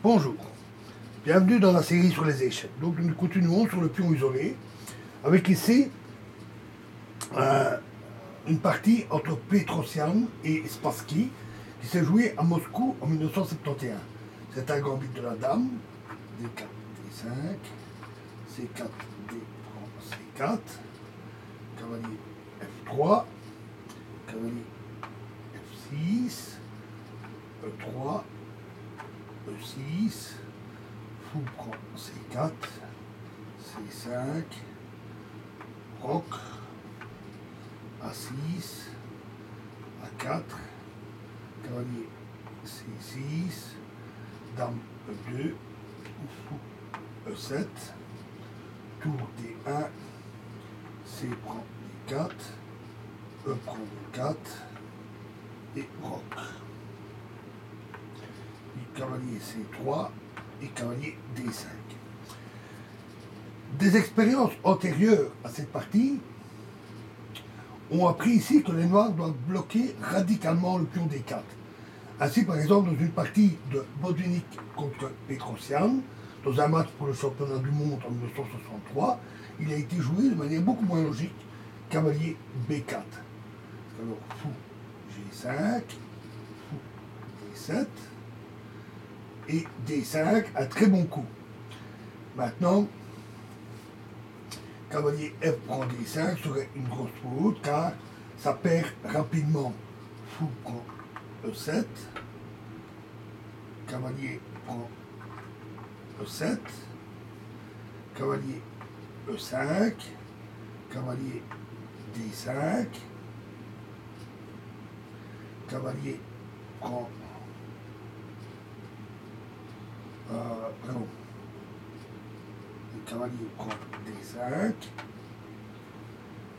Bonjour, bienvenue dans la série sur les échecs. Donc nous continuons sur le pion isolé, avec ici une partie entre Petrosian et Spassky qui s'est jouée à Moscou en 1971. C'est un gambit de la dame, D4, D5, C4, D prend C4, cavalier F3, cavalier F6, E3, E6, fou prend C4, C5, roc, A6, A4, cavalier C6, dame E2, fou E7, tour D1, C prend D4, E prend D4 et roc. Cavalier C3 et cavalier D5. Des expériences antérieures à cette partie ont appris ici que les noirs doivent bloquer radicalement le pion D4. Ainsi, par exemple, dans une partie de Botvinnik contre Petrosian, dans un match pour le championnat du monde en 1963, il a été joué de manière beaucoup moins logique, cavalier B4. Alors, fou G5, fou D7, et D5, un très bon coup. Maintenant, cavalier F prend D5 serait une grosse faute car ça perd rapidement. Fou prend E7, cavalier prend E7, cavalier E5, cavalier D5, cavalier prend le cavalier prend D5,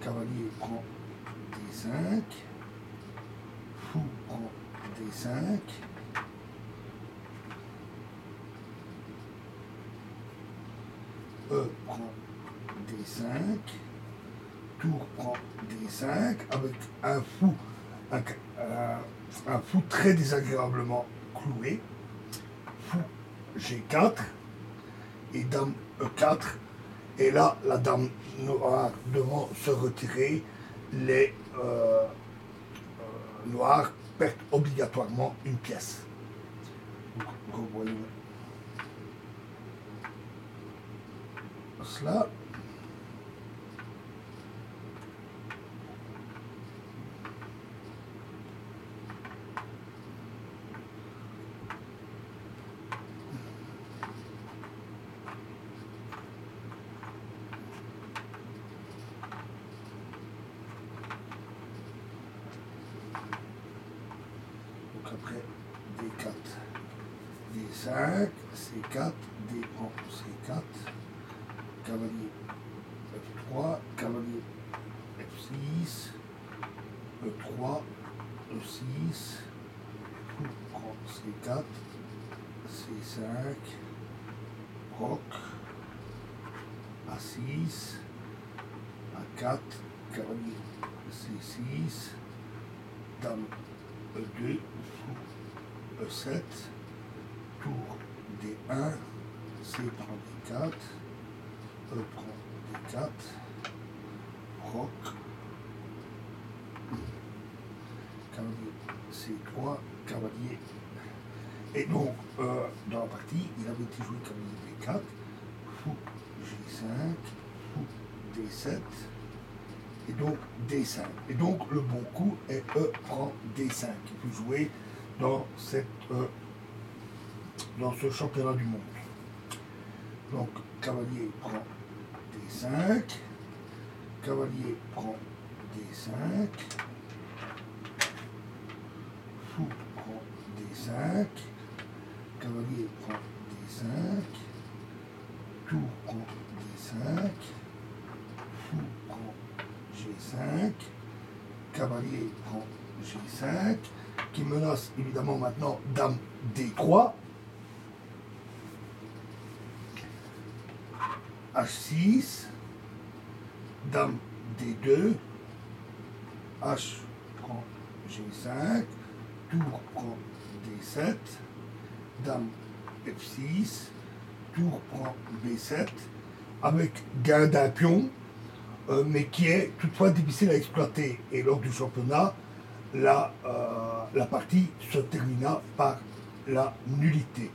cavalier prend D5, fou prend D5, E prend D5, tour prend D5 avec un fou très désagréablement cloué, fou G4 et dame E4, et là la dame noire devant se retirer, les noirs perdent obligatoirement une pièce. Donc, revoyons cela. Après D4, D5, C4, D prend C4, cavalier F3, cavalier F6, E3, E6, fou prend C4, C5, roc, A6, A4, cavalier C6, dame E2, fou E7, tour D1, C prend D4, E prend D4, roc, cavalier C3, cavalier. Et donc, dans la partie, il avait été joué cavalier B4, fou G5, fou D7, et donc D5. Et donc le bon coup est E prend D5, qui peut jouer dans ce championnat du monde. Donc cavalier prend D5, cavalier prend D5, fou prend D5, cavalier prend D5, tour prend D5, fou prend G5, cavalier prend G5, qui menace évidemment maintenant dame D3, H6, dame D2, H prend G5, tour prend D7, dame F6, tour prend B7, avec gain d'un pion, mais qui est toutefois difficile à exploiter. Et lors du championnat, la partie se termina par la nullité.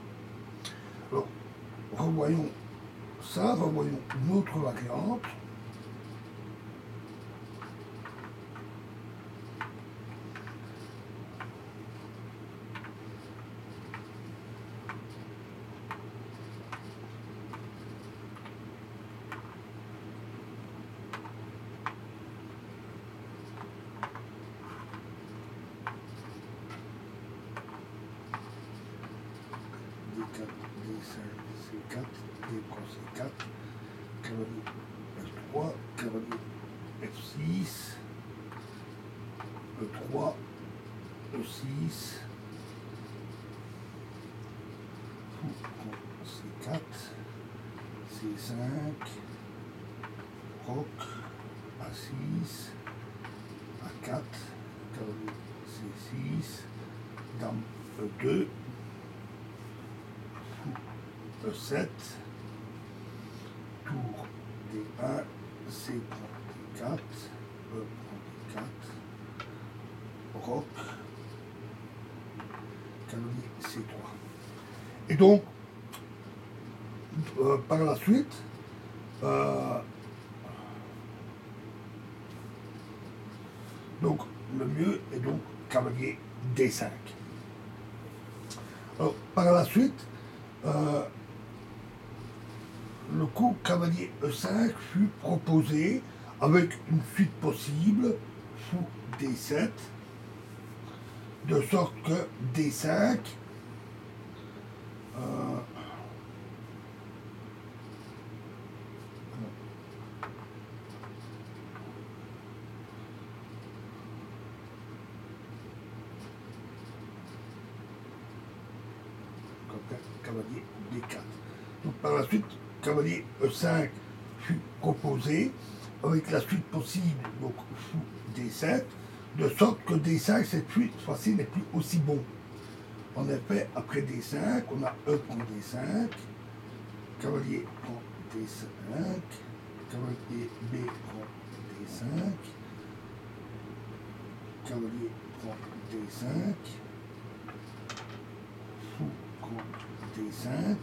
Alors, revoyons ça, revoyons une autre variante. D4, D5, C4, D prend C4, cavalier F3, cavalier F6, E3, E6, fou prend C4, C5, roc, A6, A4, cavalier C6, dame E2, E7, tour D1, C prend D4, E prend D4, roc, cavalier C3. Et donc, par la suite, donc le mieux est donc cavalier D5. Alors, par la suite, le coup cavalier E5 fut proposé avec une suite possible, fou D7, de sorte que D5 cavalier D4. Donc par la suite, cavalier E5 fut proposé avec la suite possible, donc fou D7, de sorte que D5, cette suite, cette fois-ci, n'est plus aussi bon. En effet, après D5, on a E prend D5, cavalier prend D5, cavalier B prend D5, cavalier prend D5, fou prend D5,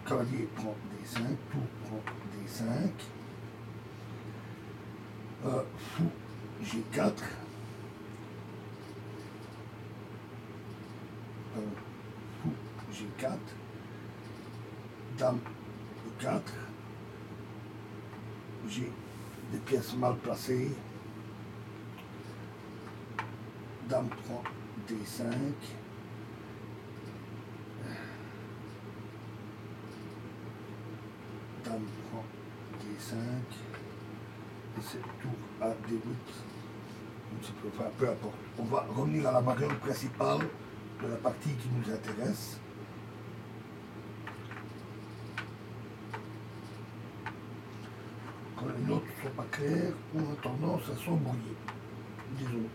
cavalier prend D5, tour prend D5, fou G4, fou G4, dame E4, j'ai des pièces mal placées, dame prend D5, dame prend D5, et c'est tour à D8, enfin, peu importe. On va revenir à la variante principale de la partie qui nous intéresse. Quand les notes ne sont pas claires, on a tendance à s'embrouiller. Désolé.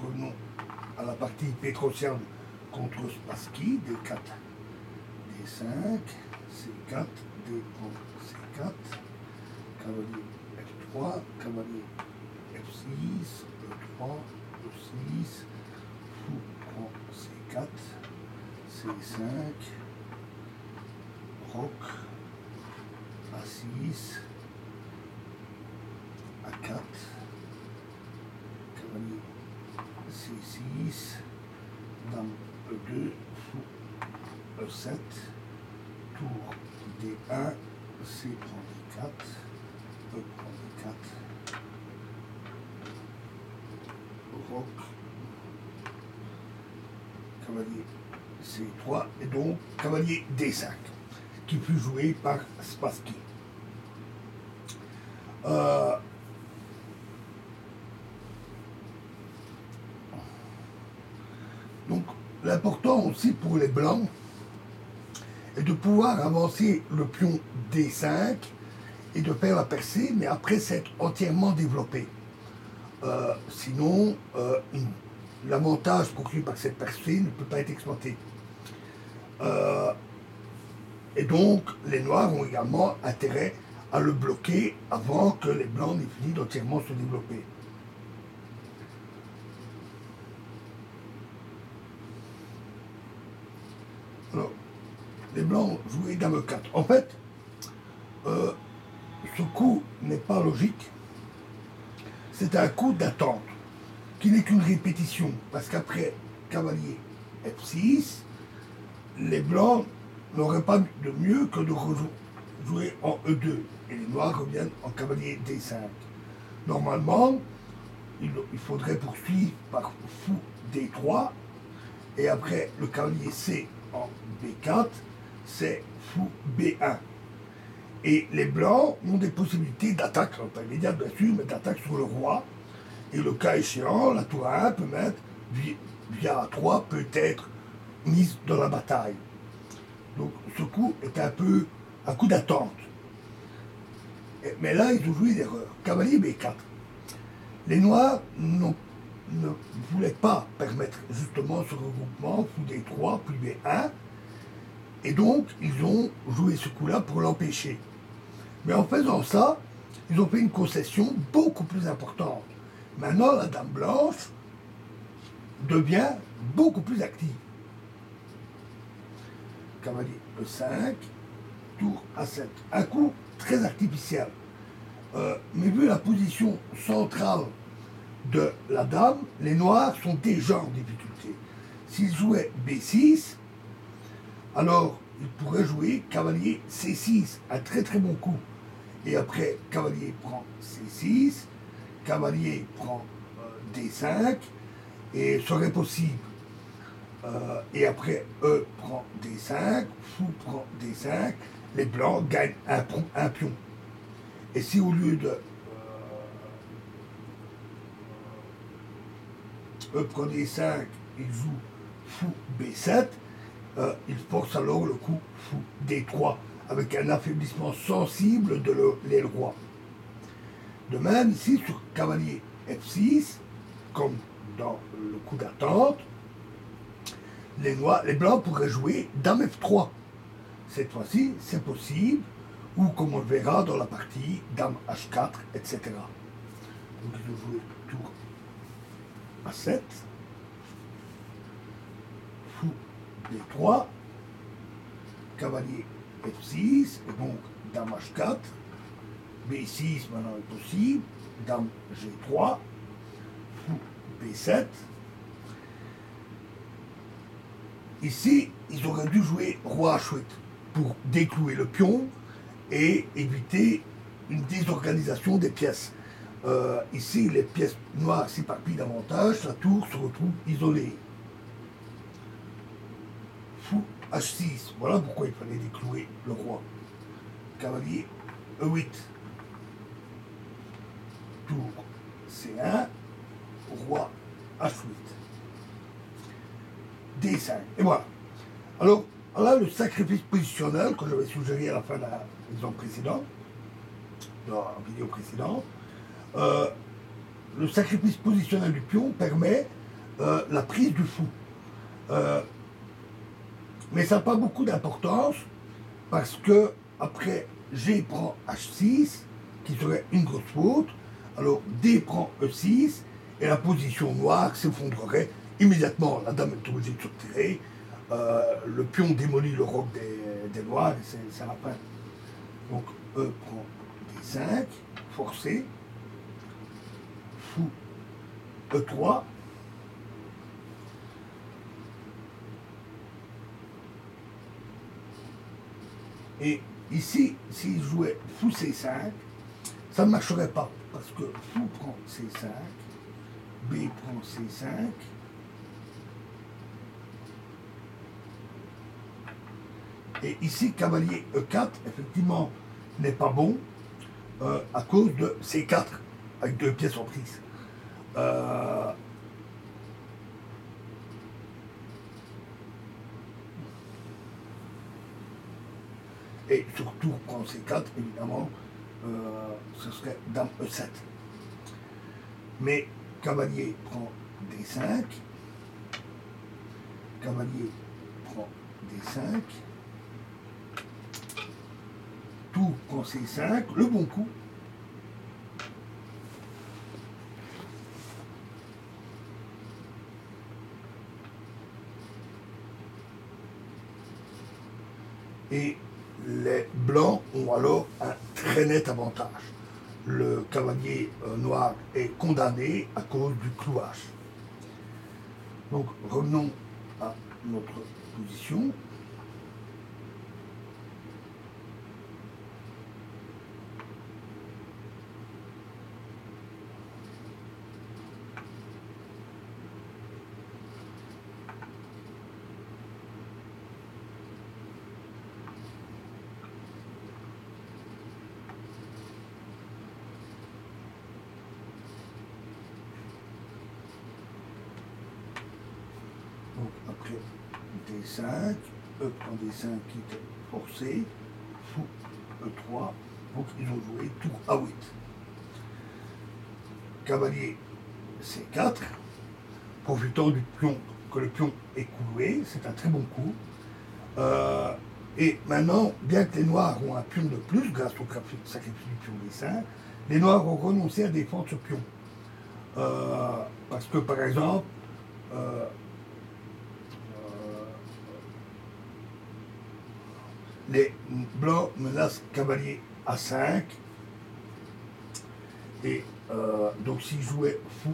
Revenons à la partie Petrosian contre Spassky, D4, D5, C4, D prend C4, cavalier F3, cavalier F6, E3, E6, fou prend C4, C5, roc, A6, A4, cavalier C6, dame E2, fou E7, tour D1, C prend D4, E prend D4, roc, cavalier C3, et donc cavalier D5, qui fut joué par Spassky. l'important aussi pour les blancs est de pouvoir avancer le pion D5 et de faire la percée, mais après s'être entièrement développé. Sinon, l'avantage procuré par cette percée ne peut pas être exploité. Et donc, les noirs ont également intérêt à le bloquer avant que les blancs n'aient fini d'entièrement se développer. Alors, les blancs jouaient dame 4. En fait, ce coup n'est pas logique. C'est un coup d'attente qui n'est qu'une répétition. Parce qu'après cavalier F6, les blancs n'auraient pas de mieux que de jouer en E2. Et les noirs reviennent en cavalier D5. Normalement, il faudrait poursuivre par fou D3. Et après le cavalier C en B4, c'est fou B1. Et les blancs ont des possibilités d'attaque, pas immédiate bien sûr, mais d'attaque sur le roi. Et le cas échéant, la tour A1 peut mettre, via A3, peut être mise dans la bataille. Donc ce coup est un peu un coup d'attente. Mais là, ils ont joué l'erreur. Cavalier B4. Les noirs ne voulaient pas permettre justement ce regroupement, fou D3, puis B1. Et donc, ils ont joué ce coup-là pour l'empêcher. Mais en faisant ça, ils ont fait une concession beaucoup plus importante. Maintenant, la dame blanche devient beaucoup plus active. Cavalier E5, tour A7. Un coup très artificiel. Mais vu la position centrale de la dame, les noirs sont déjà en difficulté. S'ils jouaient B6, alors ils pourraient jouer cavalier C6, un très très bon coup. Et après, cavalier prend C6, cavalier prend D5, et serait possible. Et après, E prend D5, fou prend D5, les blancs gagnent un pion. Et si au lieu de E prend D5, il joue fou B7, il force alors le coup fou D3, avec un affaiblissement sensible de l'aile roi. De même, ici, sur cavalier F6, comme dans le coup d'attente, les blancs pourraient jouer dame F3. Cette fois-ci, c'est possible, ou comme on le verra dans la partie dame H4, etc. Donc ils ont joué tour A7, fou D3, cavalier F6, et donc dame H4, B6 maintenant est possible, dame G3, fou B7. Ici, ils auraient dû jouer roi H8 pour déclouer le pion et éviter une désorganisation des pièces. Ici, les pièces noires s'éparpillent davantage, la tour se retrouve isolée. Fou H6, voilà pourquoi il fallait déclouer le roi. Cavalier E8. Tour C1, roi H8. D5. Et voilà. Alors, là, le sacrifice positionnel que j'avais suggéré à la fin de l'exemple précédent, dans la vidéo précédente, le sacrifice positionnel du pion permet la prise du fou. Mais ça n'a pas beaucoup d'importance parce que après G prend H6, qui serait une grosse faute, alors D prend E6 et la position noire s'effondrerait immédiatement. La dame est obligée de se retirer, le pion démolit le roc des noirs et c'est la fin. Donc E prend D5, forcé, fou E3, et ici, s'il jouait fou C5, ça ne marcherait pas, parce que fou prend C5, B prend C5, et ici, cavalier E4, effectivement, n'est pas bon, à cause de C4, avec deux pièces en prise. Et surtout, prend C4, évidemment, ce serait Dame E7. Mais cavalier prend D5, cavalier prend D5, tour prend C5, le bon coup. Et les blancs ont alors un très net avantage. Le cavalier noir est condamné à cause du clouage. Donc revenons à notre position. Donc après D5, E prend D5 qui était forcé, fou E3, donc ils ont joué tour A8. Cavalier C4, profitant du pion, que le pion est cloué, c'est un très bon coup. Et maintenant, bien que les noirs ont un pion de plus, grâce au sacrifice du pion D5, les noirs ont renoncé à défendre ce pion. Parce que par exemple, les blancs menacent cavalier A5, et donc s'ils jouaient fou